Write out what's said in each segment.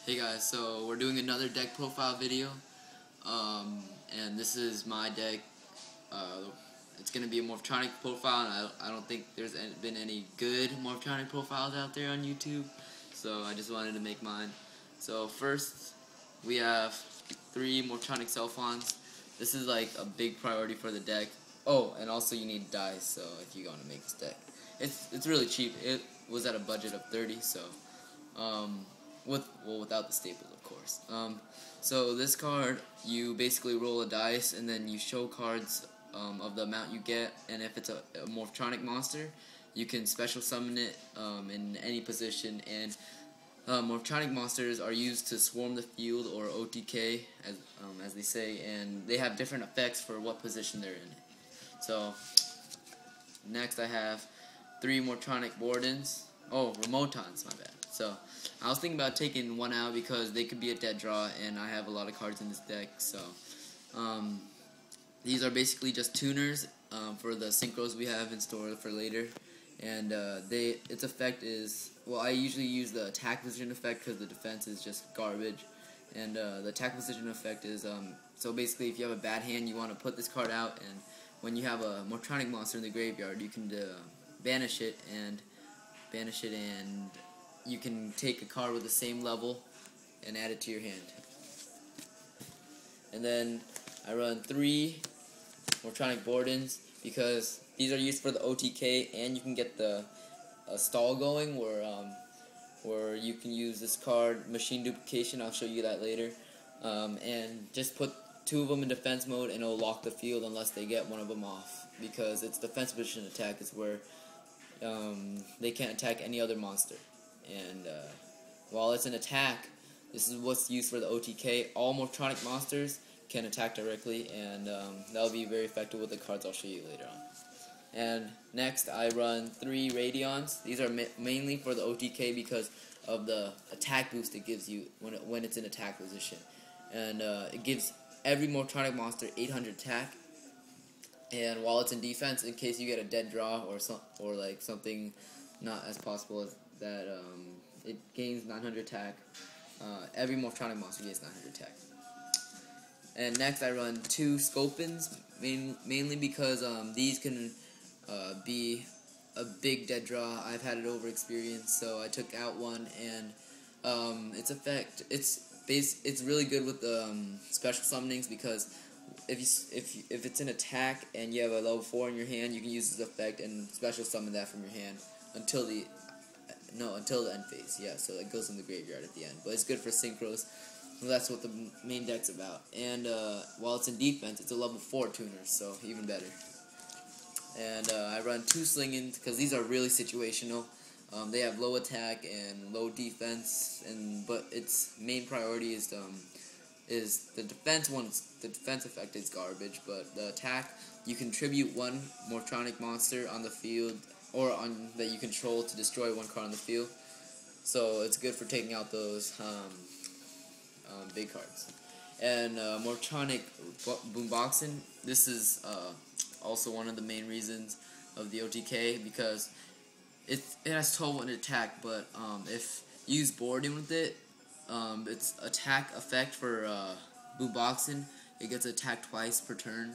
Hey guys, so we're doing another deck profile video, and this is my deck. It's going to be a Morphtronic profile, and I don't think there's been any good Morphtronic profiles out there on YouTube, so I just wanted to make mine. So first, we have 3 Morphtronic Celfons. This is like a big priority for the deck. Oh, and also you need dice, so if you want to make this deck. It's really cheap. It was at a budget of 30, so without the staples, of course. So this card, you basically roll a dice and then you show cards of the amount you get, and if it's a Morphtronic monster, you can special summon it in any position. And Morphtronic monsters are used to swarm the field, or OTK, as they say, and they have different effects for what position they're in. So next I have 3 Morphtronic Boardens. Oh, Remotons, my bad. So I was thinking about taking one out because they could be a dead draw, and I have a lot of cards in this deck. So these are basically just tuners for the synchros we have in store for later. And its effect is, well, I usually use the attack position effect because the defense is just garbage. And the attack position effect is, so basically if you have a bad hand, you want to put this card out, and when you have a Morphtronic monster in the graveyard, you can banish it, and you can take a card with the same level and add it to your hand. And then I run 3 Morphtronic Boardens because these are used for the OTK, and you can get the stall going where you can use this card, Machine Duplication. I'll show you that later. And just put 2 of them in defense mode, and it'll lock the field unless they get one of them off, because it's defense position attack is where they can't attack any other monster. And while it's an attack, this is what's used for the OTK. All Morphtronic monsters can attack directly, and that'll be very effective with the cards I'll show you later on. And next I run 3 Radions. These are mainly for the OTK because of the attack boost it gives you when it's in attack position. And it gives every Morphtronic monster 800 attack. And while it's in defense, in case you get a dead draw or like something not as possible as that, it gains 900 attack. Every Morphtronic monster gains 900 attack. And next I run 2 Scopens, mainly because these can be a big dead draw. I've had it over experience, so I took out one, and its effect, it's really good with special summonings, because if it's an attack and you have a level 4 in your hand, you can use this effect and special summon that from your hand until the end phase. Yeah, so it goes in the graveyard at the end. But it's good for synchros. So that's what the main deck's about. And while it's in defense, it's a level 4 tuner, so even better. And I run 2 Slingen because these are really situational. They have low attack and low defense, but its main priority is the defense one. The defense effect is garbage, but the attack, you contribute 1 Morphtronic monster on the field, or that you control, to destroy 1 card on the field. So it's good for taking out those big cards. And Morphtronic Boomboxen, this is also one of the main reasons of the OTK, because it has 12 in attack, but if you use Boarden with it, its attack effect for Boomboxen, it gets attacked twice per turn.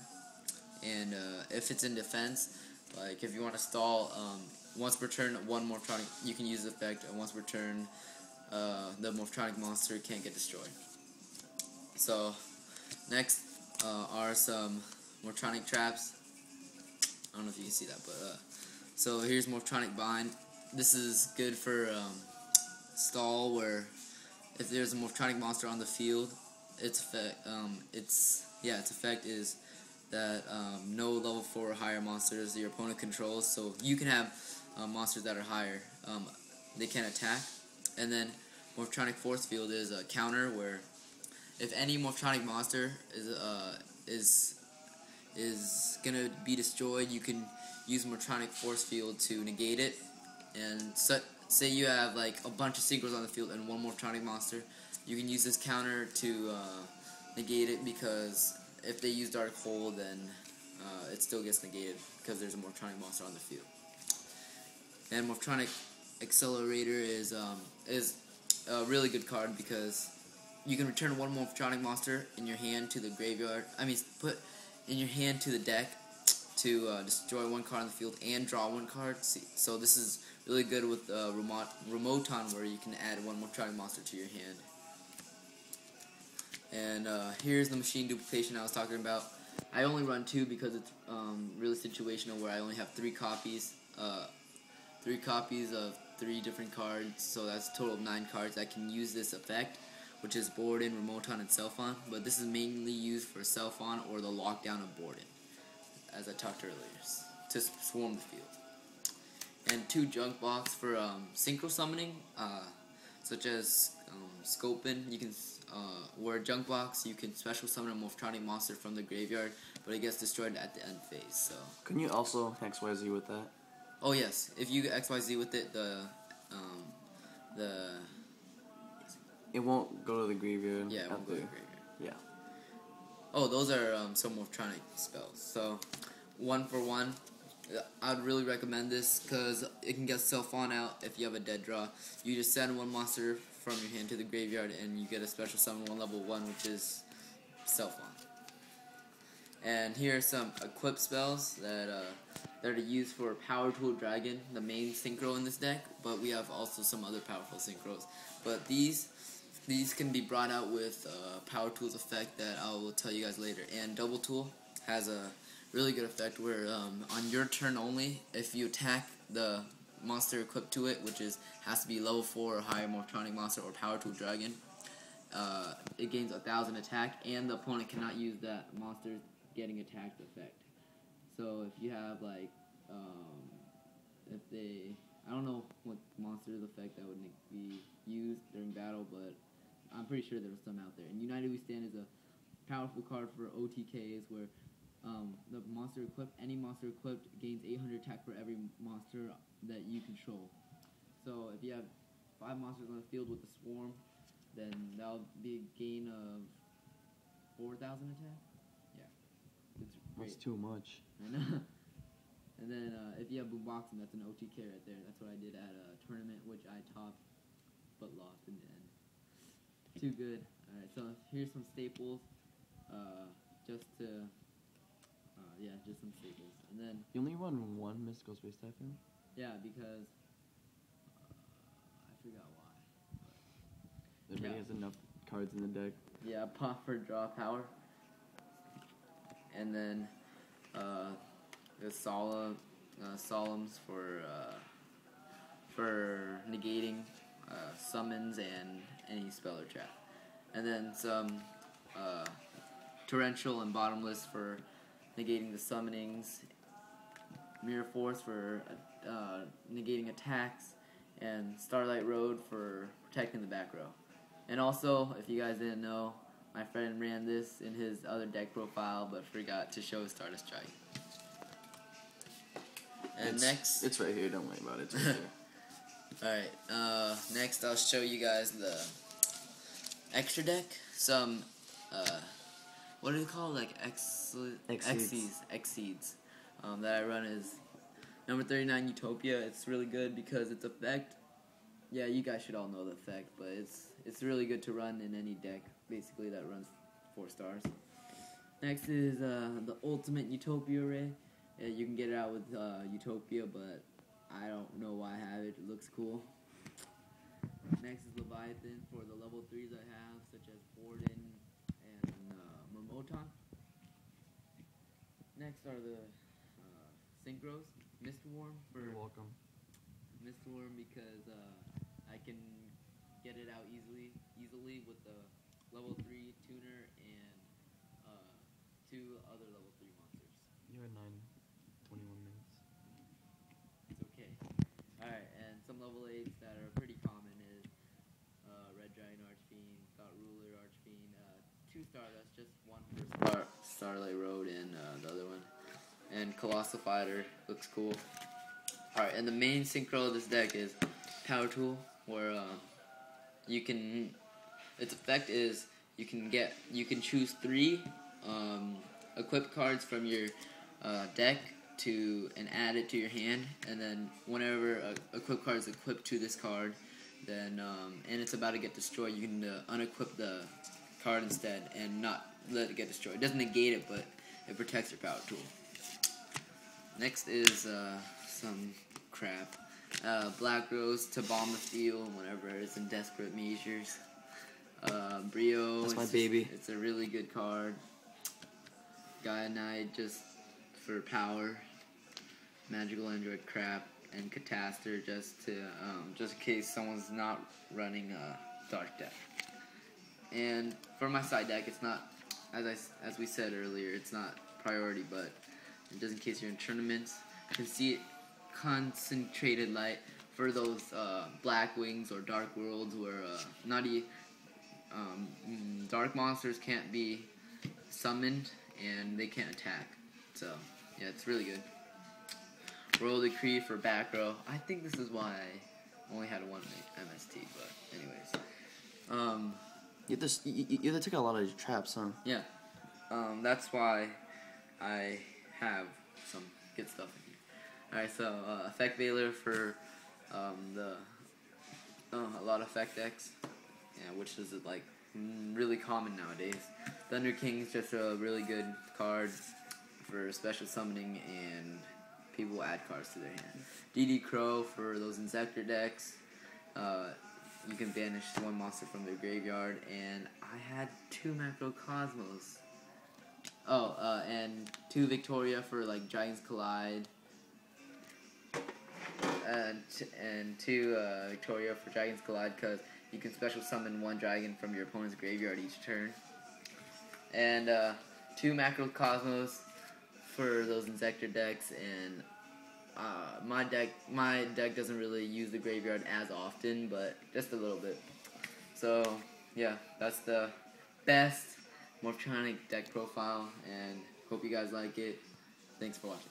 And if it's in defense, like if you want to stall, once per turn, 1 Morphtronic, you can use the effect, and once per turn, the Morphtronic monster can't get destroyed. So next are some Morphtronic traps. I don't know if you can see that, but so here's Morphtronic Bind. This is good for stall, where if there's a Morphtronic monster on the field, its effect is that no level 4 or higher monsters your opponent controls, so you can have monsters that are higher, they can't attack. And then Morphtronic Forcefield is a counter, where if any Morphtronic monster is gonna be destroyed, you can use Morphtronic Forcefield to negate it. And say you have like a bunch of synchros on the field and 1 Morphtronic monster, you can use this counter to negate it, because if they use Dark Hole, then it still gets negated because there's a Morphtronic monster on the field. And Morphtronic Accelerator is a really good card because you can return one Morphtronic monster in your hand to the graveyard. Put in your hand to the deck to destroy one card on the field and draw one card. So this is really good with Remoton, where you can add one Morphtronic monster to your hand. And here's the Machine Duplication I was talking about. I only run 2 because it's really situational, where I only have 3 copies. 3 copies of 3 different cards, so that's a total of 9 cards. I can use this effect, which is Boarden, Remoton, and Celfon, but this is mainly used for Celfon or the lockdown of Boarden, as I talked earlier, to swarm the field. And 2 junk box for synchro summoning, such as Scopen. You can where junk box, you can special summon a Morphtronic monster from the graveyard, but it gets destroyed at the end phase. So can you also XYZ with that? Oh yes, if you XYZ with it, it won't go to the graveyard. Yeah, it won't go to the graveyard. Yeah. Oh, those are some Morphtronic spells. So 1 for 1. I'd really recommend this because it can get Celfon out if you have a dead draw. You just send one monster from your hand to the graveyard and you get a special summon 1 level 1, which is Celfon. And here are some equip spells that are used for Power Tool Dragon, the main synchro in this deck, but we have also some other powerful synchros. But these can be brought out with Power Tool's effect that I will tell you guys later. And Double Tool has a really good effect where on your turn only, if you attack the monster equipped to it, which has to be level 4 or higher Morphtronic monster or Power Tool Dragon, it gains 1,000 attack, and the opponent cannot use that monster's getting attacked effect. So if you have like, I don't know what monster's effect that would be used during battle, but I'm pretty sure there's some out there. And United We Stand is a powerful card for OTKs where the monster equipped, any monster equipped gains 800 attack for every monster that you control. So if you have 5 monsters on the field with a swarm, then that'll be a gain of 4,000 attack. Yeah, it's great. That's too much. I know. And then if you have Boomboxen, that's an OTK right there. That's what I did at a tournament, which I topped, but lost in the end. Too good. Alright, so here's some staples, just some staples. And then you only run 1 Mystical Space Typhoon? Yeah, because I forgot why. Everybody has enough cards in the deck. Yeah, pop for draw power. And then the Solemns for negating summons and any spell or trap. And then some Torrential and Bottomless for negating the summonings, Mirror Force for negating attacks, and Starlight Road for protecting the back row. And also, if you guys didn't know, my friend ran this in his other deck profile, but forgot to show Stardust Strike. And next... It's right here, don't worry about it, it's right here. Alright, next I'll show you guys the extra deck. Some, what do you call it? Like Exceeds. That I run is number 39 Utopia. It's really good because its effect, yeah, you guys should all know the effect, but it's really good to run in any deck, basically, that runs 4 stars. Next is the Ultimate Utopia Array. You can get it out with Utopia, but I don't know why I have it. It looks cool. Next is Leviathan for the level 3s I have, such as Boarden and Remoton. Next are the Synchros. Mistworm for... You're welcome. Mistworm because I can get it out easily with the level 3 tuner and 2 other level 3 monsters. You're at 21 minutes. It's okay. Alright, and some level 8s that are pretty common is Red Dragon Archfiend, Thought Ruler Archfiend, 2 Stardust, just 1 for Starlight Road and the other one. And Colossal Fighter looks cool. Alright, and the main synchro of this deck is Power Tool, where you can, its effect is you can choose 3 equip cards from your deck and add it to your hand, and then whenever a equip card is equipped to this card, then and it's about to get destroyed, you can unequip the card instead and not let it get destroyed. It doesn't negate it, but it protects your power tool. Next is some crap. Black Rose to bomb the field whenever it's in desperate measures. Brio. That's my baby. It's a really good card. Gaia Knight just for power. Magical Android crap. And Cataster just in case someone's not running a dark deck. And for my side deck, it's not, as we said earlier, it's not priority, but just in case you're in tournaments, you can see it. Concentrated Light for those black wings or dark worlds where dark monsters can't be summoned and they can't attack. So yeah, it's really good. Royal Decree for back row. I think this is why I only had one MST, but anyways. You have to take out a lot of traps, huh? Yeah. That's why I have some good stuff in here. Alright, so Effect Veiler for a lot of effect decks, yeah, which is like really common nowadays. Thunder King is just a really good card for special summoning and people add cards to their hand. DD Crow for those Insector decks. You can banish one monster from their graveyard, and I had 2 Macrocosmos. Oh, and 2 Victoria for like Giants Collide. And 2 Victoria for Dragon's Collide, because you can special summon 1 dragon from your opponent's graveyard each turn. And 2 Macrocosmos for those Insector decks. And my deck doesn't really use the graveyard as often, but just a little bit. So yeah, that's the best Morphtronic deck profile, and hope you guys like it. Thanks for watching.